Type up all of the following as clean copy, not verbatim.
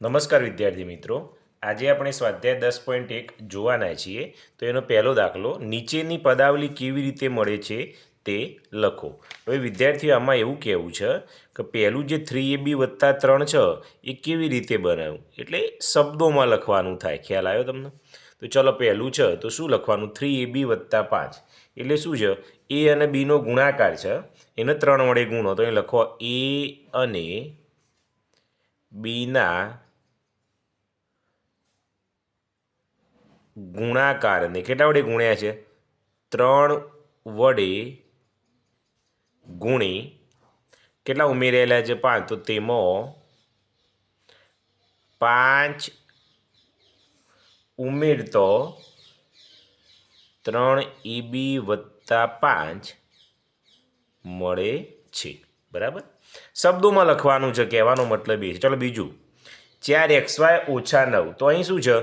નમસ્કાર વિદ્યાર્થી મિત્રો, આજે આપણે સ્વાધ્યાય 10.1 જોવાના છીએ. તો એનો પહેલો દાખલો, નીચેની પદાવલી કેવી રીતે મળે છે તે લખો. હવે વિદ્યાર્થીઓ, આમાં એવું કહેવું છે કે પહેલું જે 3ab વત્તા 3 છે એ કેવી રીતે બનાવ્યું, એટલે શબ્દોમાં લખવાનું થાય. ખ્યાલ આવ્યો તમને? તો ચલો, પહેલું છે તો શું લખવાનું? 3ab વત્તા 5 એટલે શું છે? એ અને બીનો ગુણાકાર છે, એને 3 વડે ગુણો. તો એ લખો એ અને બીના ગુણાકારને કેટલા વડે ગુણ્યા છે? 3 વડે ગુણી કેટલા ઉમેરેલા છે? 5. તો તેમાં 5 ઉમેરતો 3ab વત્તા 5 મળે છે. બરાબર, શબ્દોમાં લખવાનું છે, કહેવાનો મતલબ એ છે. ચલો બીજું, 4xy ઓછા 9. તો અહીં શું છે?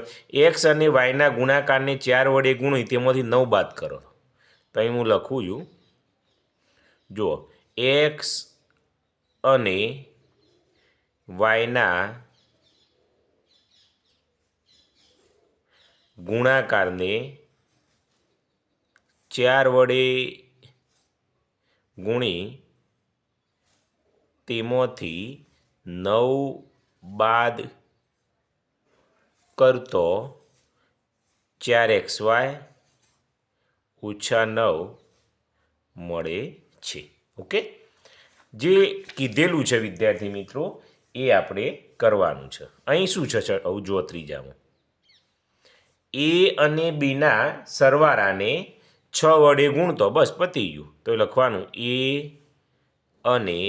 એક્સ અને વાયના ગુણાકારને 4 વડે ગુણી તેમાંથી 9 બાદ કરો. તો અહીં હું લખું છું, જુઓ, એક્સ અને વાયના ગુણાકારને 4 વડે ગુણી તેમાંથી 9 બાદ કરતો 4xy ઓછા 9 મળે છે. ઓકે, જે કીધેલું છે વિદ્યાર્થી મિત્રો એ આપણે કરવાનું છે. અહીં શું છે? જુઓ, ત્રીજામાં એ અને બીના સરવાળાને 6 વડે ગુણતો, બસ પતી ગયું. તો લખવાનું એ અને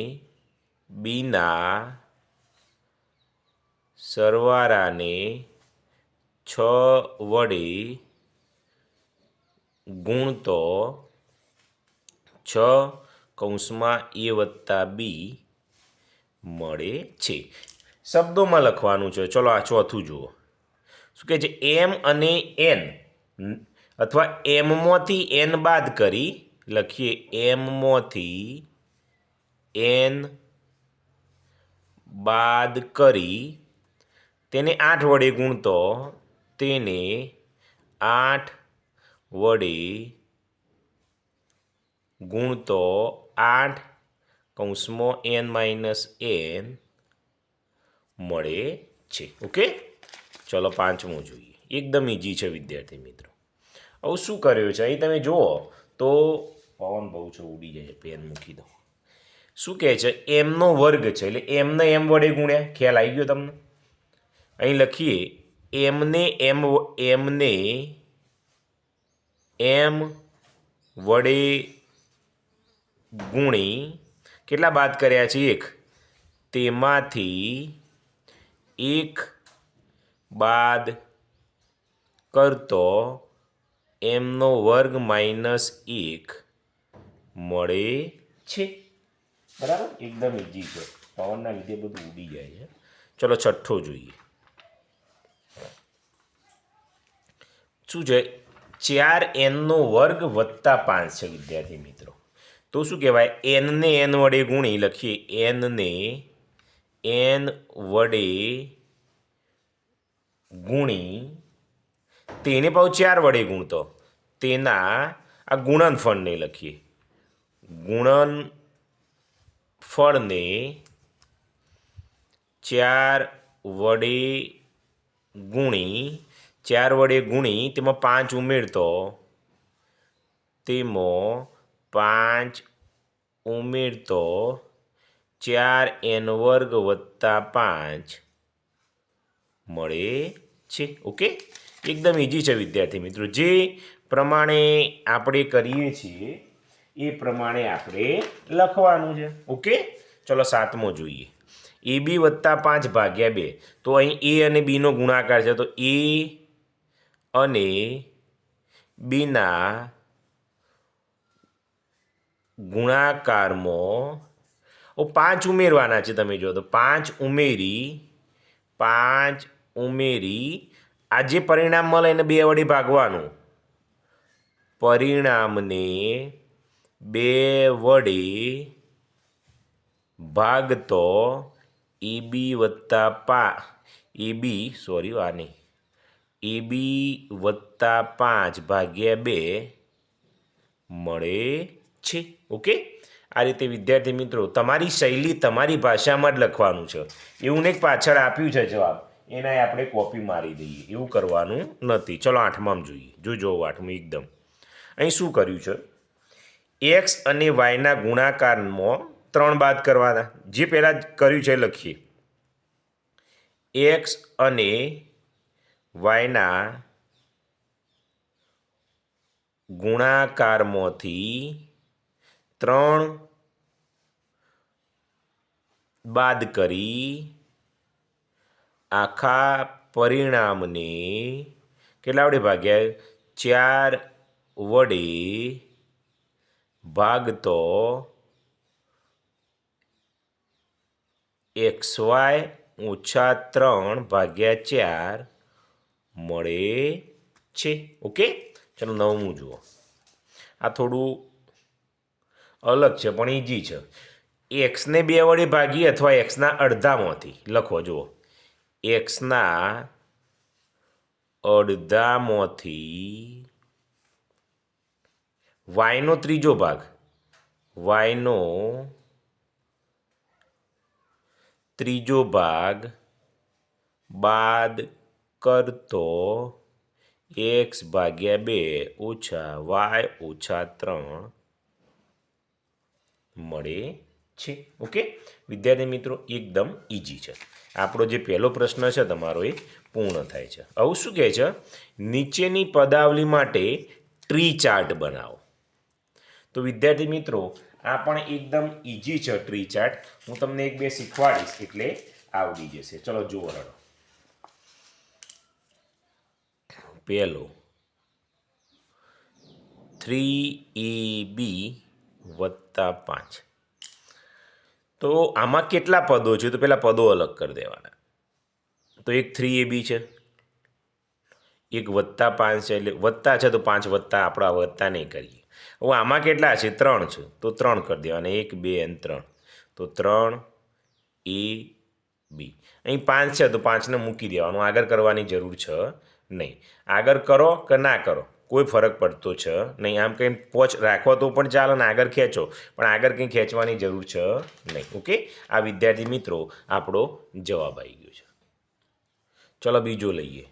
બીના સરવાળાને 6 વડે ગુણતો 6 કૌંસમાં એ વત્તા બી મળે છે. શબ્દોમાં લખવાનું છે. ચલો, આ ચોથું જુઓ, શું કહે છે? એમ અને એન અથવા એમમાંથી એન બાદ કરી લખીએ. એમમાંથી એન બાદ કરી તેને 8 વડે ગુણતો તેને 8 વડે ગુણતો 8 કૌંસમાં n માઇનસ n મળે છે. ઓકે, ચલો પાંચમું જોઈએ. એકદમ ઇઝી છે વિદ્યાર્થી મિત્રો. હવે શું કર્યું છે અહીં તમે જુઓ તો પવન બહુ છે, ઉડી જાય, પેન મૂકી દો. શું કહે છે? એમનો વર્ગ છે એટલે એમને એમ વડે ગુણ્યા. ખ્યાલ આવી ગયો તમને? અહીં લખીએ એમને એમ વડે ગુણી કેટલા બાદ કર્યા છે? 1. તેમાંથી 1 બાદ કરતો એમનો વર્ગ માઇનસ 1 મળે છે. બરાબર, એકદમ ઇઝી છે. પવનના લીધે બધું ઉડી જાય છે. ચલો છઠ્ઠો જોઈએ. શું છે? 4n નો વર્ગ વત્તા 5 છે વિદ્યાર્થી મિત્રો. તો શું કહેવાય? n ને n વડે ગુણી લખીએ. n ને n વડે ગુણી તેને પાછું 4 વડે ગુણતો તેના આ ગુણનફળને લખીએ. ગુણનફળને 4 વડે ગુણી તેમાં 5 ઉમેરતો 4n વર્ગ વત્તા 5 મળે છે. ઓકે, એકદમ ઇઝી છે વિદ્યાર્થી મિત્રો. જે પ્રમાણે આપણે કરીએ છીએ એ પ્રમાણે આપણે લખવાનું છે. ઓકે, ચલો સાતમો જોઈએ. ab વત્તા 5 ભાગ્યા 2. તો અહીં એ અને બીનો ગુણાકાર છે, તો એ અને બીના ગુણાકારમાં 5 ઉમેરવાના છે. તમે જો તો 5 ઉમેરી આ જે પરિણામ મળે એને 2 વડે ભાગવાનું. પરિણામને 2 વડે ભાગતો ab વત્તા AB સોરી આ નહીં AB વત્તા 5 ભાગ્યા 2 મળે છે. ઓકે, આ રીતે વિદ્યાર્થી મિત્રો તમારી શૈલી તમારી ભાષામાં જ લખવાનું છે. એવું નહીં પાછળ આપ્યું છે જવાબ એના આપણે કોપી મારી દઈએ, એવું કરવાનું નથી. ચલો આઠમામાં જોઈએ. જોજો આઠમું એકદમ અહીં શું કર્યું છે, એક્સ અને વાયના ગુણાકારમાં 3 બાદ કરવાના. જે પહેલાં કર્યું છે લખીએ. એક્સ અને વાયના ગુણાકારમાંથી 3 બાદ કરી આખા પરિણામને કેટલા વડે ભાગ્યા? 4 વડે ભાગતો XY ઓછા 3 ભાગ્યા 4 મળે છે. ઓકે, ચલો નવમું જુઓ. આ થોડું અલગ છે પણ ઇઝી છે. એક્સને 2 વડે ભાગી અથવા એક્સના અડધામાંથી લખો. જુઓ, એક્સના અડધામાંથી વાયનો ત્રીજો ભાગ, વાયનો ત્રીજો ભાગ બાદ કરતો એક્સ ભાગ્યા 2 ઓછા વાય ઓછા 3 મળે છે. ઓકે વિદ્યાર્થી મિત્રો, એકદમ ઇઝી છે. આપણો જે પહેલો પ્રશ્ન છે તમારો એ પૂર્ણ થાય છે. આવું શું કહે છે, નીચેની પદાવલી માટે ટ્રી ચાર્ટ બનાવો. તો વિદ્યાર્થી મિત્રો આ પણ એકદમ ઇઝી છે ટ્રી ચાર્ટ. હું તમને એક બે શીખવાડીશ એટલે આવડી જશે. ચલો જુઓ રડો. પહેલો 3AB વત્તા 5. તો આમાં કેટલા પદો છે? તો પહેલાં પદો અલગ કરી દેવાના. તો એક 3AB છે, એક વત્તા 5 છે, એટલે વત્તા છે તો 5 વત્તા આપણે વત્તા નહીં કરીએ. હવે આમાં કેટલા છે? 3 છે તો 3 કરી દેવાના. 1 2 અને 3 તો 3AB. અહીં 5 છે તો 5ને મૂકી દેવાનું, આગળ કરવાની જરૂર છે નહીં. આગળ કરો કે ના કરો કોઈ ફરક પડતો છે નહીં. આમ કંઈ પોચ રાખો તો પણ ચાલે ને આગળ ખેંચો, પણ આગળ કંઈ ખેંચવાની જરૂર છે નહીં. ઓકે, આ વિદ્યાર્થી મિત્રો આપણો જવાબ આવી ગયો છે. ચલો બીજો લઈએ.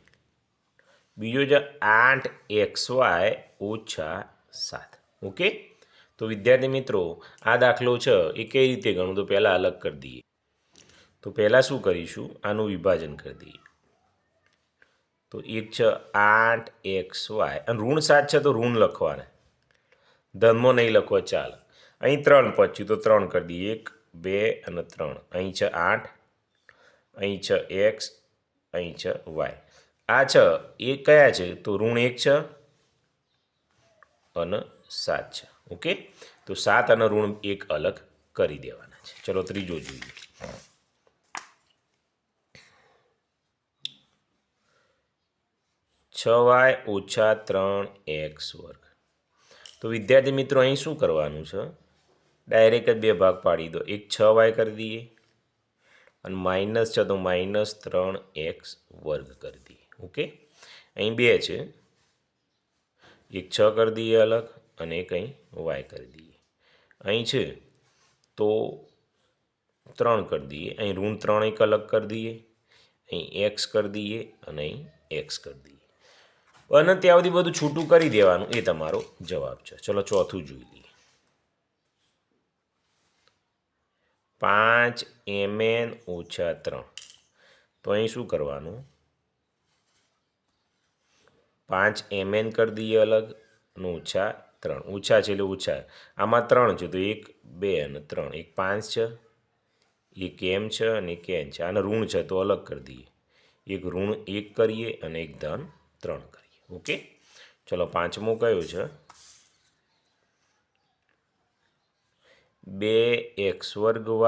બીજો છે 8XY ઓછા 7. ઓકે, તો વિદ્યાર્થી મિત્રો આ દાખલો છે એ કઈ રીતે ગણવું? તો પહેલાં અલગ કરી દઈએ. તો પહેલાં શું કરીશું, આનું વિભાજન કરી દઈએ. તો એક છે 8XY અને ઋણ 7 છે તો ઋણ લખવાના, ધનમાં નહીં લખવા ચાલે. અહીં 3 પછી તો 3 કરી દઈએ. 1 2 અને 3. અહીં છે 8, અહીં છે X, અહીં છે Y. આ છે એ કયા છે? તો ઋણ 1 છે અને 7 છે. ઓકે, તો 7 અને ઋણ 1 અલગ કરી દેવાના છે. ચલો ત્રીજો જોઈએ. 6Y ઓછા 3X વર્ગ. તો વિદ્યાર્થી મિત્રો અહીં શું કરવાનું છે? ડાયરેક્ટ જ 2 ભાગ પાડી દો. એક 6Y કરી દઈએ અને માઇનસ છે તો -3X વર્ગ કરી દઈએ. ઓકે, અહીં 2 છે, એક 6 કરી દઈએ અલગ અને એક અહીં Y કરી દઈએ. અહીં છે તો 3 કરી દઈએ. અહીં ઋણ 3 એક અલગ કરી દઈએ, અહીં X કરી દઈએ અને અહીં X કરી દઈએ. અને ત્યાં સુધી બધું છૂટું કરી દેવાનું. એ તમારો જવાબ છે. ચલો ચોથું જોઈ લઈએ. 5Mn ઓછા 3. તો અહીં શું કરવાનું? 5Mn કરી દઈએ અલગ અને ઓછા 3. ઓછા છે એટલે ઓછા. આમાં 3 છે તો 1 2 અને 3. એક 5 છે, એક M છે અને એક N છે. આને ઋણ છે તો અલગ કરી દઈએ. એક ઋણ 1 કરીએ અને એક ધન 3 કરીએ. ઓકે, ચલો પાંચમો કયો છે? 2x વર્ગ y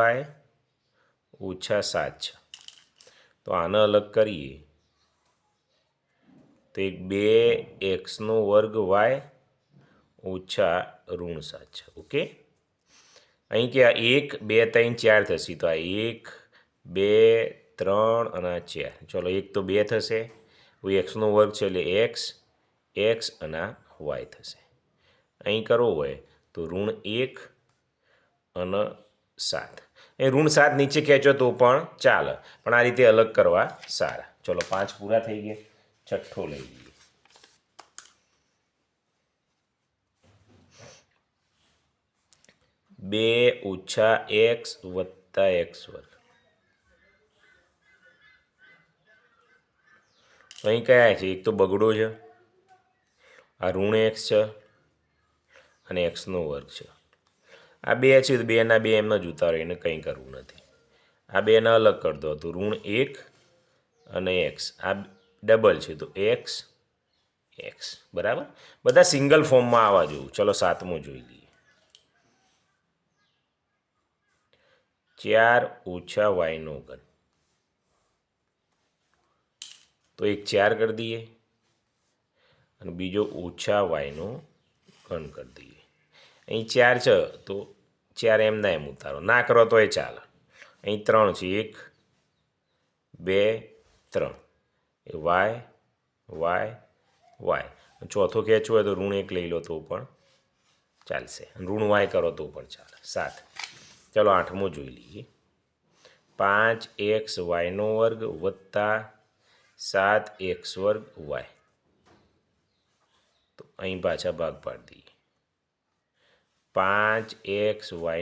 ઓછા 7 છે. તો આને અલગ કરીએ તો એક 2xનો વર્ગ y ઓછા ઋણ 7 છે. ઓકે, અહીં કે 1 2 3 4 થશે તો આ 1 2 3 અને આ 4. ચલો એક તો 2 થશે, એક્સનો વર્ગ છે એટલે એક્સ અને આ વાય થશે. અહીં કરવો હોય તો -1 અને 7. એ -7 નીચે ખેંચો તો પણ ચાલે, પણ આ રીતે અલગ કરવા સારા. ચલો 5 પૂરા થઈ ગયા. છઠ્ઠો લઈ લઈએ. 2 - x + x². અહીં કયા છે? એક તો બગડો છે, આ -x છે અને એક્સનો વર્ગ છે. આ 2 છે તો 2ના 2 એમ જ ઉતારો, એને કંઈ કરવું નથી. આ 2ને અલગ કરી દો તો -1 અને x. આ ડબલ છે તો x. બરાબર, બધા સિંગલ ફોર્મમાં આવવા જોવું. ચલો 7મો જોઈ લઈએ. 4 - y નો ઘન. તો એક 4 કરી દઈએ અને બીજો -y નો ઘન કરી દઈએ. અહીં 4 છે તો 4 એમના એમ ઉતારો, ના કરો તો એ ચાલે. અહીં 3 છે, 1 2 3. y. ચોથો ખેંચવો હોય તો -1 લઈ લો તો પણ ચાલશે, -y કરો તો પણ ચાલે. 7. ચલો 8મો જોઈ લઈએ. 5x y² + 7x² y. તો અહીં પાછા ભાગ પાડી દઈએ. 5x y² +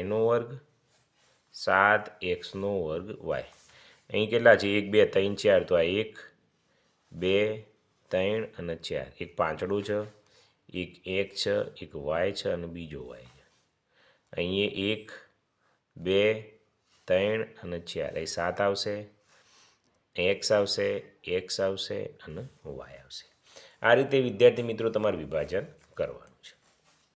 7x² y. અહીં કેટલા છે? 1 2 3 4. તો આ 1 2 3 અને 4. એક પાંચડું છે, એક x છે, એક y છે અને બીજો y છે. અહીં 1 2 3 અને 4. અહીં 7 આવશે, x આવશે, x આવશે અને y આવશે. આ રીતે વિદ્યાર્થી મિત્રો તમારે વિભાજન કરવાનું છે.